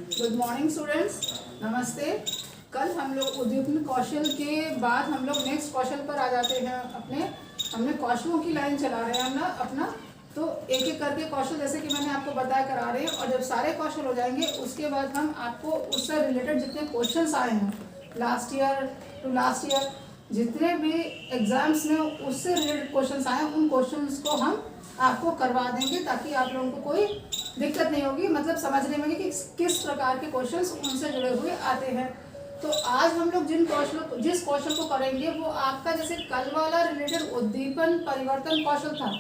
Good morning students, नमस्ते। कल हम लोग उद्दीपन कौशल के बाद हम लोग नेक्स्ट कौशल पर आ जाते हैं। हमने कौशलों की लाइन चला रहे हैं ना अपना, तो एक एक करके कौशल जैसे कि मैंने आपको बताया करा रहे हैं। और जब सारे कौशल हो जाएंगे उसके बाद हम आपको उससे रिलेटेड जितने क्वेश्चंस आए हैं लास्ट ईयर जितने भी एग्जाम्स में उससे रिलेटेड क्वेश्चंस आए हैं उन क्वेश्चंस को हम आपको करवा देंगे, ताकि आप लोगों को कोई दिक्कत नहीं होगी, मतलब समझने में कि किस प्रकार के क्वेश्चंस उनसे जुड़े हुए आते हैं। तो आज हम लोग जिस कौशल को करेंगे वो आपका जैसे कल वाला रिलेटेड उद्दीपन परिवर्तन कौशल था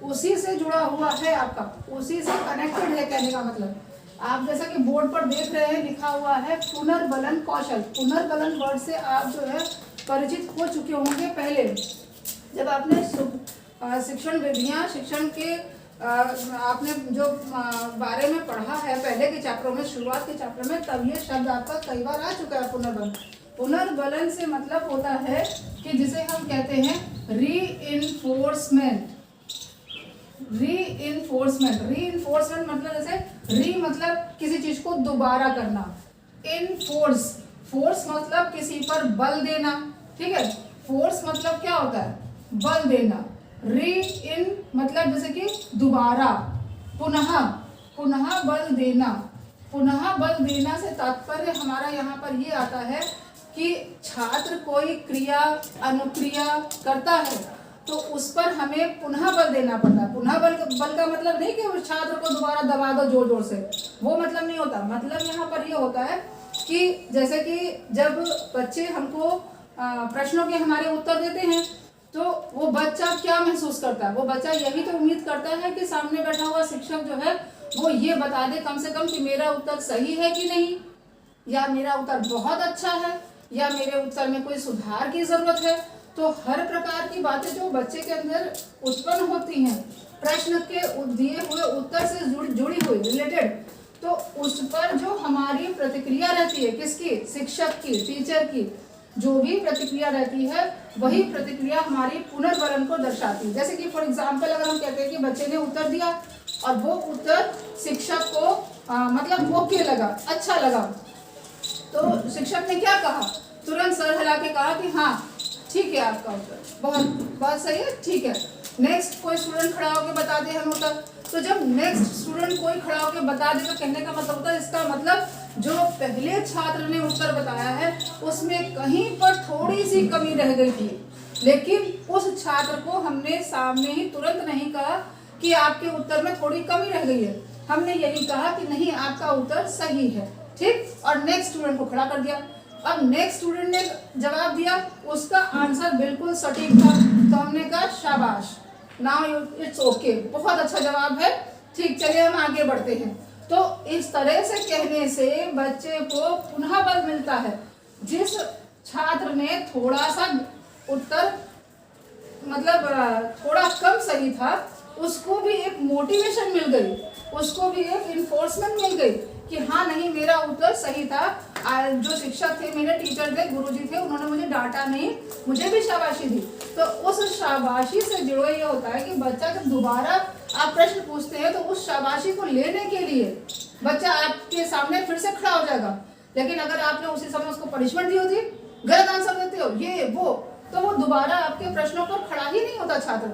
उसी से जुड़ा हुआ है, आपका उसी से कनेक्टेड है। कहने का मतलब आप जैसा कि बोर्ड पर देख रहे हैं लिखा हुआ है पुनर्बलन कौशल। पुनर्बलन वर्ड से आप जो है परिचित हो चुके होंगे पहले, जब आपने शिक्षण विधियां शिक्षण के आपने जो बारे में पढ़ा है पहले के चैप्टरों में, शुरुआत के चैप्टर में, तब ये शब्द आपका कई बार आ चुका है पुनर्बलन। पुनर्बलन से मतलब होता है कि जिसे हम कहते हैं रीइंफोर्समेंट। रीइंफोर्समेंट मतलब जैसे री मतलब किसी चीज को दोबारा करना, फोर्स मतलब किसी पर बल देना, ठीक है। फोर्स मतलब क्या होता है? बल देना। री इन मतलब जैसे कि दोबारा, पुनः बल देना। पुनः बल देना से तात्पर्य हमारा यहाँ पर ये आता है कि छात्र कोई क्रिया अनुक्रिया करता है तो उस पर हमें पुनः बल देना पड़ता है। पुनः बल का मतलब नहीं कि उस छात्र को दोबारा दबा दो जोर जोर से, वो मतलब नहीं होता। मतलब यहाँ पर ये होता है कि जैसे कि जब बच्चे हमको प्रश्नों के हमारे उत्तर देते हैं तो वो बच्चा क्या महसूस करता है? वो बच्चा यही तो उम्मीद करता है कि सामने बैठा हुआ शिक्षक जो है वो ये बता दे कम से कम कि मेरा उत्तर सही है कि नहीं, या मेरा उत्तर बहुत अच्छा है, या मेरे उत्तर में कोई सुधार की जरूरत है। तो हर प्रकार की बातें जो बच्चे के अंदर उत्पन्न होती हैं प्रश्न के दिए हुए उत्तर से जुड़ी हुई रिलेटेड, तो उस पर जो हमारी प्रतिक्रिया रहती है, किसकी? शिक्षक की, टीचर की, जो भी प्रतिक्रिया रहती है वही प्रतिक्रिया हमारी पुनर्बलन को दर्शाती है। जैसे कि फॉर एग्जाम्पल अगर हम कहते हैं कि बच्चे ने उत्तर दिया और वो उत्तर शिक्षक को मतलब ओके लगा, अच्छा लगा, तो शिक्षक ने क्या कहा? तुरंत सर हिला के कहा कि हाँ ठीक है आपका उत्तर बहुत बहुत सही है, ठीक है। नेक्स्ट कोई स्टूडेंट खड़ा होकर बता दे हमें उत्तर, तो जब नेक्स्ट स्टूडेंट कोई खड़ा होकर बता दे तो कहने का मतलब होता है इसका मतलब जो पहले छात्र ने उत्तर बताया है उसमें कहीं पर थोड़ी सी कमी रह गई थी, लेकिन उस छात्र को हमने सामने ही तुरंत नहीं कहा कि आपके उत्तर में थोड़ी कमी रह गई है, हमने यही कहा कि नहीं आपका उत्तर सही है, ठीक। और नेक्स्ट स्टूडेंट को खड़ा कर दिया। अब नेक्स्ट स्टूडेंट ने जवाब दिया, उसका आंसर बिल्कुल सटीक था, तो हमने कहा शाबाश, नाउ इट्स ओके, बहुत अच्छा जवाब है, ठीक, चलिए हम आगे बढ़ते हैं। तो इस तरह से कहने से बच्चे को पुनः बल मिलता है। जिस छात्र ने थोड़ा सा उत्तर मतलब थोड़ा कम सही था उसको भी एक मोटिवेशन मिल गई, उसको भी एक इन्फोर्समेंट मिल गई कि हाँ नहीं मेरा उत्तर सही था। जो शिक्षक थे, मेरे टीचर थे, गुरुजी थे, उन्होंने मुझे डांटा नहीं, मुझे भी शाबाशी दी। तो उस शाबाशी से जुड़े ये होता है कि बच्चा जब दोबारा आप प्रश्न पूछते हैं तो उस शाबाशी को लेने के लिए बच्चा आपके सामने फिर से खड़ा हो जाएगा। लेकिन अगर आपने उसी समय उसको पनिशमेंट दी होती, गलत आंसर देते हो ये वो, तो वो दोबारा आपके प्रश्नों पर खड़ा ही नहीं होता छात्र।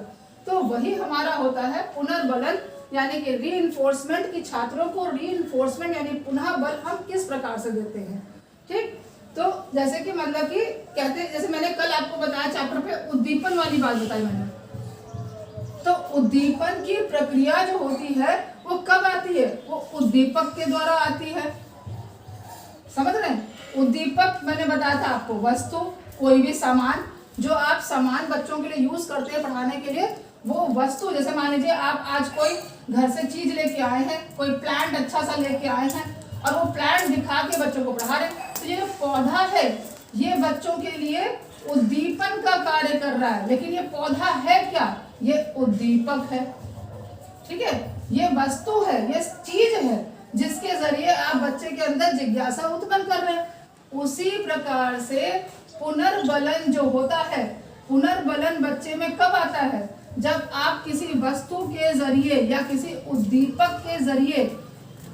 तो वही हमारा होता है पुनर्बलन, यानी कि रीइंफोर्समेंट की छात्रों को रीइंफोर्समेंट यानी पुनः बल हम किस प्रकार से देते हैं, ठीक। तो जैसे कि मतलब कि कहते हैं, जैसे मैंने कल आपको बताया चैप्टर पे उद्दीपन वाली बात बताई मैंने, तो उद्दीपन की प्रक्रिया जो होती है वो कब आती है? वो उद्दीपक के द्वारा आती है, समझ रहे हैं? उद्दीपक मैंने बताया था आपको, वस्तु, कोई भी सामान जो आप सामान बच्चों के लिए यूज करते हैं पढ़ाने के लिए, वो वस्तु, जैसे मान लीजिए आप आज कोई घर से चीज लेके आए हैं, कोई प्लांट अच्छा सा लेके आए हैं और वो प्लांट दिखा के बच्चों को पढ़ा रहे हैं, तो ये जो पौधा है ये बच्चों के लिए उद्दीपन का कार्य कर रहा है। लेकिन ये पौधा है क्या? ये उद्दीपक है, ठीक है। ये वस्तु है, ये चीज है जिसके जरिए आप बच्चे के अंदर जिज्ञासा उत्पन्न कर रहे हैं। उसी प्रकार से पुनर्बलन जो होता है, पुनर्बलन बच्चे में कब आता है? जब आप किसी वस्तु के जरिए या किसी उद्दीपक के जरिए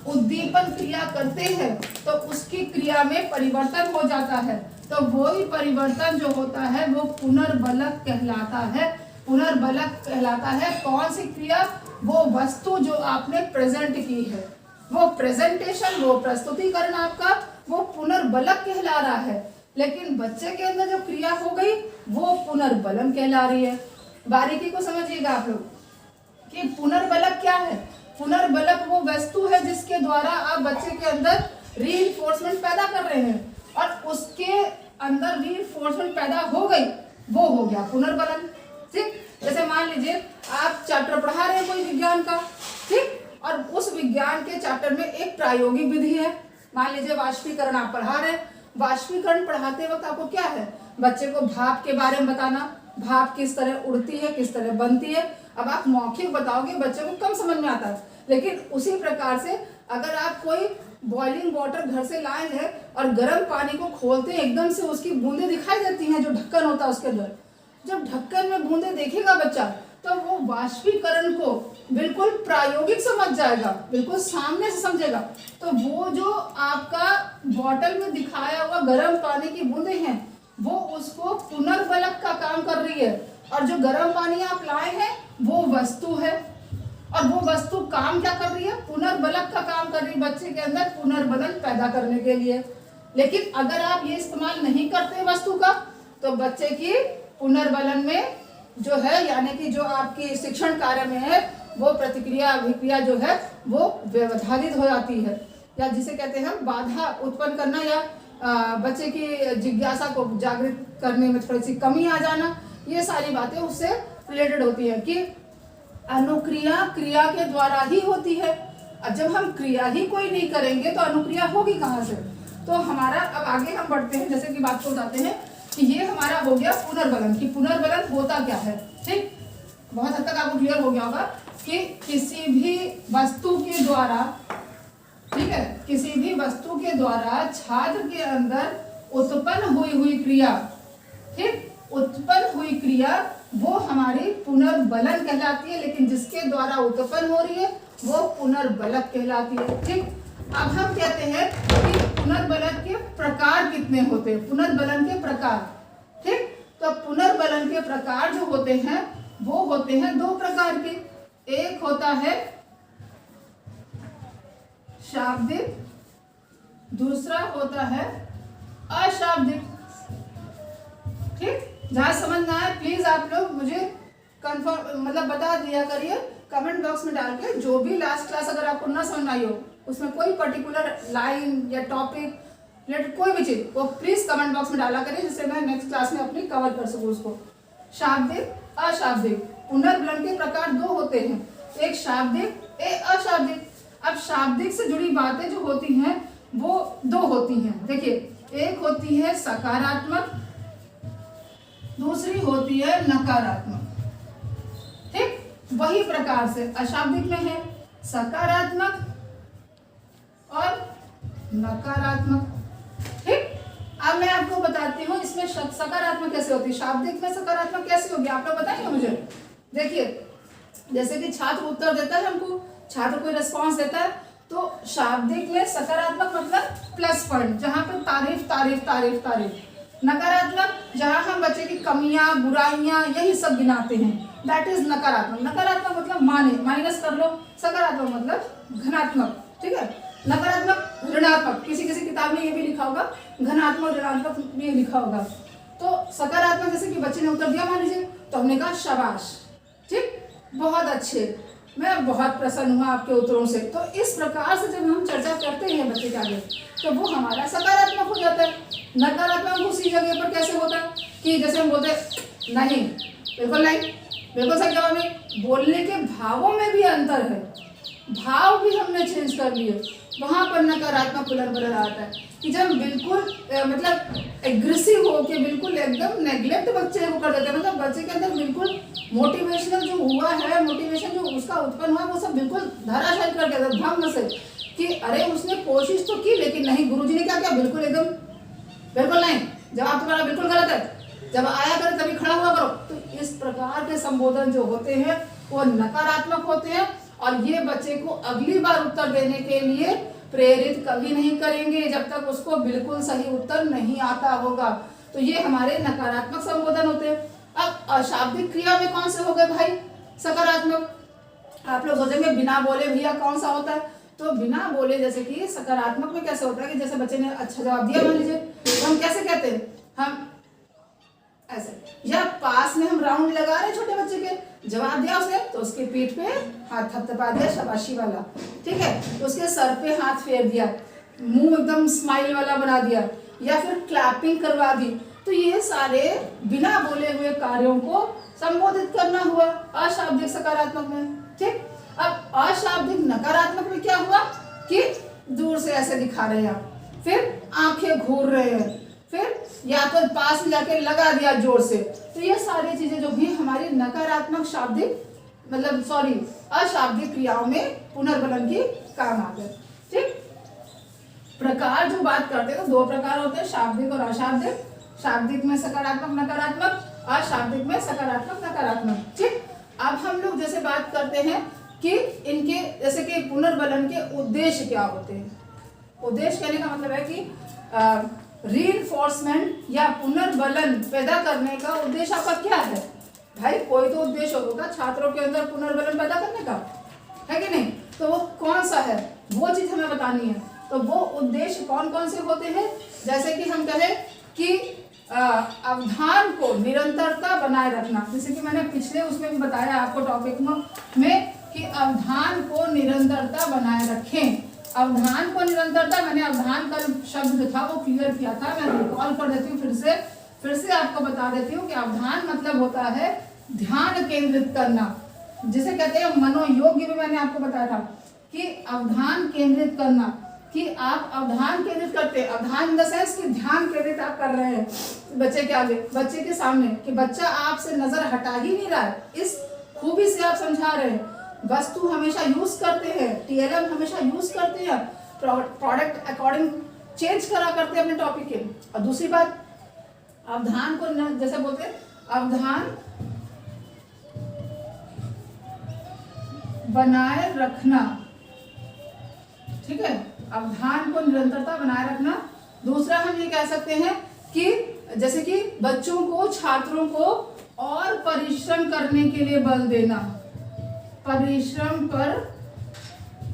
उद्दीपन क्रिया करते हैं तो उसकी क्रिया में परिवर्तन हो जाता है, तो वही परिवर्तन जो होता है वो पुनर्बलक कहलाता है। पुनर्बलक कहलाता है कौन सी क्रिया? वो वस्तु जो आपने प्रेजेंट की है, वो प्रेजेंटेशन, वो प्रस्तुतिकरण आपका वो पुनर्बलक कहला रहा है। लेकिन बच्चे के अंदर जो क्रिया हो गई वो पुनर्बलन कहला रही है। बारीकी को समझिएगा आप लोग कि पुनर्बलक क्या है। पुनर्बलक वो वस्तु है जिसके द्वारा आप बच्चे के अंदर रीइंफोर्समेंट पैदा कर रहे हैं और उसके अंदर रीइंफोर्समेंट पैदा हो गई, वो हो गया पुनर्बलन। ठीक, जैसे मान लीजिए आप चैप्टर पढ़ा रहे हैं कोई विज्ञान का, ठीक, और उस विज्ञान के चैप्टर में एक प्रायोगिक विधि है। मान लीजिए वाष्पीकरण आप पढ़ा रहे हैं। वाष्पीकरण पढ़ाते वक्त आपको क्या है? बच्चे को भाप के बारे में बताना, भाप किस तरह उड़ती है, किस तरह बनती है। अब आप मौखिक बताओगे बच्चे को कम समझ में आता है, लेकिन उसी प्रकार से अगर आप कोई बॉइलिंग वाटर घर से लाए हैं और गर्म पानी को खोलते हैं, एकदम से उसकी बूंदें दिखाई देती हैं, जो ढक्कन होता है उसके अंदर, जब ढक्कन में बूंदें देखेगा बच्चा तो वो वाष्पीकरण को बिल्कुल प्रायोगिक समझ जाएगा, बिल्कुल सामने से समझेगा। तो वो जो आपका बॉटल में दिखाया हुआ गर्म पानी की बूंदें हैं वो उसको पुनर्बलक का काम कर रही है, और जो गर्म पानी आप लाए हैं वो वस्तु है, और वो वस्तु काम क्या कर रही है? पुनर्बलक का काम कर रही है, बच्चे के अंदर पुनर्बलन पैदा करने के लिए। लेकिन अगर आप ये इस्तेमाल नहीं करते वस्तु का तो बच्चे की पुनर्बलन में जो है, यानी कि जो आपकी शिक्षण कार्य में है, वो प्रतिक्रिया अभिक्रिया जो है वो व्यवधारित हो जाती है, या जिसे कहते हैं हम बाधा उत्पन्न करना, या बच्चे की जिज्ञासा को जागृत करने में थोड़ी सी कमी आ जाना, ये सारी बातें उससे रिलेटेड होती है कि अनुक्रिया क्रिया के द्वारा ही होती है। अब जब हम क्रिया ही कोई नहीं करेंगे तो अनुक्रिया होगी कहाँ से? तो हमारा अब आगे हम बढ़ते हैं, जैसे कि बात को बताते हैं कि ये हमारा हो गया पुनर्बलन, कि पुनर्बलन होता क्या है। ठीक, बहुत हद तक आपको क्लियर हो गया होगा कि किसी भी वस्तु के द्वारा, ठीक है, किसी भी वस्तु के द्वारा छात्र के अंदर उत्पन्न हुई क्रिया, ठीक, उत्पन्न हुई क्रिया वो हमारी पुनर्बलन कहलाती है। लेकिन जिसके द्वारा उत्पन्न हो रही है वो पुनर्बलक कहलाती है। ठीक, अब हम कहते हैं कि पुनर्बलन के प्रकार कितने होते हैं? पुनर्बलन के प्रकार, ठीक, तो पुनर्बलन के प्रकार जो होते हैं वो होते हैं दो प्रकार के। एक होता है शाब्दिक, दूसरा होता है अशाब्दिक। ठीक, जहां समझ ना आए प्लीज आप लोग मुझे कंफर्म मतलब बता दिया करिए कमेंट बॉक्स में डाल के। जो भी लास्ट क्लास अगर आपको ना समझ आई हो, उसमें कोई पर्टिकुलर लाइन या टॉपिक रिलेटेड कोई भी चीज, वो प्लीज कमेंट बॉक्स में डाला करिए, जिससे मैं नेक्स्ट क्लास में अपनी कवर कर सकूं उसको। शाब्दिक, अशाब्दिक। पुनर्बलन के प्रकार दो होते हैं, एक शाब्दिक, एक अशाब्दिक। अब शाब्दिक से जुड़ी बातें जो होती हैं वो दो होती हैं। देखिए, एक होती है सकारात्मक, दूसरी होती है नकारात्मक। ठीक, वही प्रकार से अशाब्दिक में है सकारात्मक और नकारात्मक। ठीक, अब मैं आपको बताती हूँ इसमें सकारात्मक कैसे होती है, शाब्दिक में सकारात्मक कैसे होगी, आप लोग बताएंगे मुझे। देखिए, जैसे कि छात्र उत्तर देता है, हमको छात्र कोई रिस्पॉन्स देता है, तो शाब्दिक में सकारात्मक मतलब प्लस पॉइंट, जहां पे तारीफ तारीफ तारीफ तारीफ। नकारात्मक जहां हम बच्चे की कमियां बुराइयां यही सब गिनाते हैं, दैट इज नकारात्मक। नकारात्मक मतलब माइनस कर लो, सकारात्मक मतलब धनात्मक। ठीक है, नकारात्मक ऋणात्मक, किसी किसी किताब में ये भी लिखा होगा, धनात्मक ऋणात्मक भी लिखा होगा। तो सकारात्मक जैसे कि बच्चे ने उत्तर दिया मान लीजिए, तो हमने कहा शाबाश, ठीक, बहुत अच्छे, मैं बहुत प्रसन्न हुआ आपके उत्तरों से। तो इस प्रकार से जब हम चर्चा करते हैं बच्चे के आगे तो वो हमारा सकारात्मक हो जाता है। नकारात्मक उसी जगह पर कैसे होता है कि जैसे हम बोलते नहीं, बिल्कुल नहीं, बिल्कुल सही जवाब नहीं। बोलने के भावों में भी अंतर है, भाव भी हमने चेंज कर लिए, वहां पर नकारात्मक पुनर्बलन आता है कि जब बिल्कुल मतलब एग्रेसिव हो के बिल्कुल एकदम नेग्लेक्ट बच्चे को कर देते हैं, मतलब बच्चे के अंदर बिल्कुल मोटिवेशनल जो हुआ है, मोटिवेशन जो उसका उत्पन्न हुआ वो सब बिल्कुल धराशायी कर दिया भंग से, कि अरे उसने कोशिश तो की लेकिन नहीं, गुरुजी ने क्या किया, बिल्कुल एकदम बिल्कुल नहीं, जवाब तुम्हारा बिल्कुल गलत है, जब आया करे तभी खड़ा हुआ करो। तो इस प्रकार के संबोधन जो होते हैं वो नकारात्मक होते हैं, और ये बच्चे को अगली बार उत्तर देने के लिए प्रेरित कभी नहीं करेंगे जब तक उसको बिल्कुल सही उत्तर नहीं आता होगा। तो ये हमारे नकारात्मक संबोधन होते हैं। अब अशाब्दिक क्रिया में कौन से हो गए भाई? सकारात्मक। आप लोग सोचेंगे बिना बोले भैया कौन सा होता है? तो बिना बोले जैसे कि सकारात्मक में कैसे होता है कि जैसे बच्चे ने अच्छा जवाब दिया मान लीजिए, तो हम कैसे कहते हैं? हम ऐसे, या पास में हम राउंड लगा रहे छोटे बच्चे के, जवाब दिया उसने तो उसके पीठ पे हाथ थपथपा दिया शाबाशी वाला, ठीक है, तो उसके सर पे हाथ फेर दिया, मुंह एकदम स्माइल वाला बना दिया, या फिर क्लैपिंग करवा दी। तो ये सारे बिना बोले हुए कार्यों को संबोधित करना हुआ अशाब्दिक सकारात्मक में। ठीक, अब अशाब्दिक नकारात्मक में क्या हुआ कि दूर से ऐसे दिखा रहे हैं, फिर आंखें घूर रहे हैं, फिर या तो पास में जाके लगा दिया जोर से। तो ये सारी चीजें जो भी हमारी नकारात्मक शाब्दिक अशाब्दिक क्रियाओं में पुनर्बलन की काम आते हैं। ठीक, प्रकार जो बात करते हैं तो दो प्रकार होते हैं, शाब्दिक और अशाब्दिक। शाब्दिक में सकारात्मक नकारात्मक, अशाब्दिक में सकारात्मक नकारात्मक। ठीक, अब हम लोग जैसे बात करते हैं कि इनके जैसे कि पुनर्बलन के उद्देश्य क्या होते हैं। उद्देश्य कहने का मतलब है कि रीइंफोर्समेंट या पुनर्बलन पैदा करने का उद्देश्य आपका क्या है भाई? कोई तो उद्देश्य होगा छात्रों के अंदर पुनर्बलन पैदा करने का, है कि नहीं? तो वो कौन सा है वो चीज हमें बतानी है। तो वो उद्देश्य कौन कौन से होते हैं? जैसे कि हम कहें कि अवधान को निरंतरता बनाए रखना, जैसे कि मैंने पिछले उसमें भी बताया आपको टॉपिक में कि अवधान को निरंतरता बनाए रखें। अवधान को निरंतरता, मैंने अवधान का शब्द जो था वो क्लियर किया था, मैं रिकॉल कर देती हूँ फिर से आपको बता देती हूँ कि अवधान मतलब होता है ध्यान केंद्रित करना, जिसे कहते हैं मनोयोग। भी मैंने आपको बताया था कि अवधान केंद्रित करना, कि आप अवधान केंद्रित करते हैं, अवधान इन द सेंस कि ध्यान केंद्रित आप कर रहे हैं बच्चे के आगे, बच्चे के सामने, कि बच्चा आपसे नजर हटा ही नहीं रहा है, इस खूबी से आप समझा रहे हैं। वस्तु हमेशा यूज करते हैं, टीएलएम हमेशा यूज करते हैं, प्रोडक्ट अकॉर्डिंग चेंज करा करते हैं अपने टॉपिक के। और दूसरी बात, अवधान को जैसे बोलते हैं अवधान बनाए रखना, ठीक है, अवधान को निरंतरता बनाए रखना। दूसरा हम ये कह सकते हैं कि जैसे कि बच्चों को, छात्रों को और परिश्रम करने के लिए बल देना, परिश्रम पर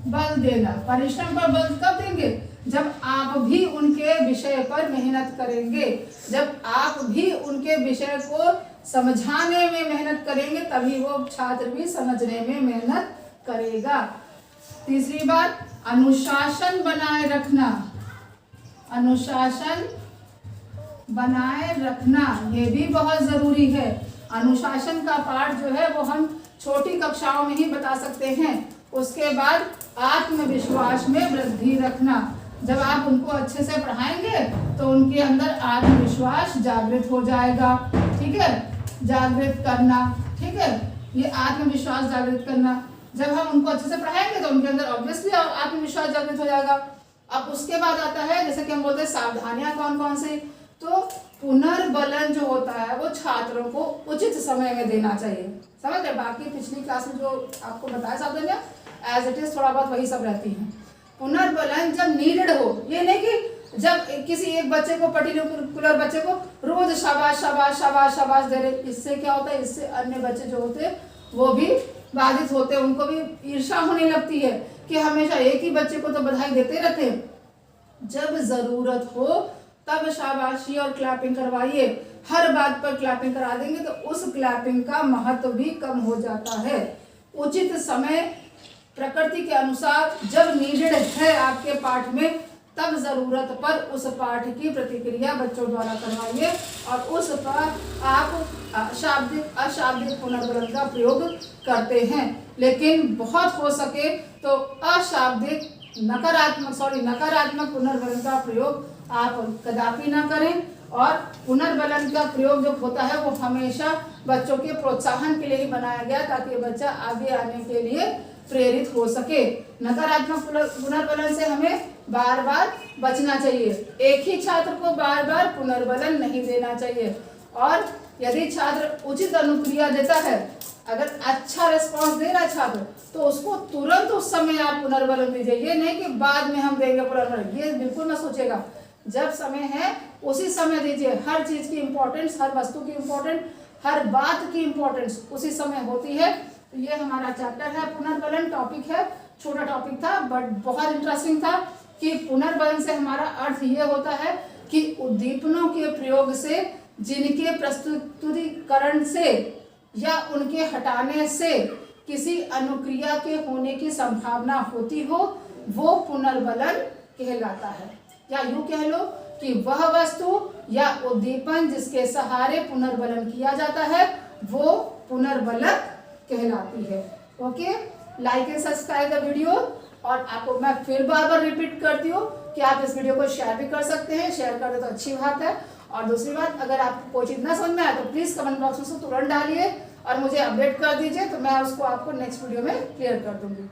बल देना। परिश्रम पर बल कब देंगे? जब आप भी उनके विषय पर मेहनत करेंगे, जब आप भी उनके विषय को समझाने में मेहनत करेंगे, तभी वो छात्र भी समझने में मेहनत करेगा। तीसरी बात, अनुशासन बनाए रखना, अनुशासन बनाए रखना ये भी बहुत जरूरी है। अनुशासन का पाठ जो है वो हम छोटी कक्षाओं में ही बता सकते हैं। उसके बाद आत्मविश्वास में वृद्धि रखना, जब आप उनको अच्छे से पढ़ाएंगे तो उनके अंदर आत्मविश्वास जागृत हो जाएगा, ठीक है, जागृत करना, ठीक है, ये आत्मविश्वास जागृत करना। जब हम उनको अच्छे से पढ़ाएंगे तो उनके अंदर ऑब्वियसली आत्मविश्वास जागृत हो जाएगा। अब उसके बाद आता है जैसे कि हम बोलते हैं सावधानियां कौन कौन सी। तो पुनर्बलन जो होता है वो छात्रों को उचित समय में देना चाहिए, समझ रहे? बाकी पिछली क्लास में जो आपको बताया सावधानियां एज इट इज थोड़ा बहुत वही सब रहती हैं। पुनर्बलन जब नीडेड हो, ये नहीं कि जब किसी एक बच्चे को, पर्टिकुलर बच्चे को रोज शाबाश शाबाश शाबाश शाबाश दे रहे, इससे क्या होता है, इससे अन्य बच्चे जो होते हैं वो भी बाधित होते हैं, उनको भी ईर्ष्या होने लगती है कि हमेशा एक ही बच्चे को तो बधाई देते रहते हैं। जब जरूरत हो तब शाबाशी और क्लैपिंग करवाइए, हर बात पर क्लैपिंग करा देंगे तो उस क्लैपिंग का महत्व भी कम हो जाता है। उचित समय प्रकृति के अनुसार जब नीडेड है आपके पाठ में, तब जरूरत पर उस पाठ की प्रतिक्रिया बच्चों द्वारा करवाइए और उस पर आप शाब्दिक अशाब्दिक पुनर्बलन का प्रयोग करते हैं। लेकिन बहुत हो सके तो अशाब्दिक नकारात्मक पुनर्बलन का प्रयोग आप कदापि ना करें, और पुनर्बलन का प्रयोग जो होता है वो हमेशा बच्चों के प्रोत्साहन के लिए ही बनाया गया, ताकि बच्चा आगे आने के लिए प्रेरित हो सके। नकारात्मक पुनर्बलन से हमें बार बार बचना चाहिए, एक ही छात्र को बार बार पुनर्बलन नहीं देना चाहिए। और यदि छात्र उचित अनुक्रिया देता है, अगर अच्छा रिस्पांस दे रहा छात्र तो उसको तुरंत उस समय आप पुनर्बलन दीजिए। ये नहीं कि बाद में हम देंगे पुनर्बलन, ये बिल्कुल ना सोचेगा। जब समय है उसी समय दीजिए। हर चीज की इंपॉर्टेंस, हर वस्तु की इंपॉर्टेंस, हर बात की इंपॉर्टेंस उसी समय होती है। तो ये हमारा चैप्टर है पुनर्बलन, टॉपिक है, छोटा टॉपिक था बट बहुत इंटरेस्टिंग था। कि पुनर्बलन से हमारा अर्थ ये होता है कि उद्दीपनों के प्रयोग से जिनके प्रस्तुतिकरण से या उनके हटाने से किसी अनुक्रिया के होने की संभावना होती हो, वो पुनर्बलन कहलाता है। या यूं कह लो कि वह वस्तु या उद्दीपन जिसके सहारे पुनर्बलन किया जाता है वो पुनर्बलक कहलाती है। Okay, like and subscribe the video. और आपको मैं फिर बार बार रिपीट करती हूँ कि आप इस वीडियो को शेयर भी कर सकते हैं। शेयर कर दे तो अच्छी बात है। और दूसरी बात, अगर आपको कोई चीज ना समझ में आए तो प्लीज कमेंट बॉक्स में तुरंत डालिए और मुझे अपडेट कर दीजिए, तो मैं उसको आपको नेक्स्ट वीडियो में क्लियर कर दूंगी।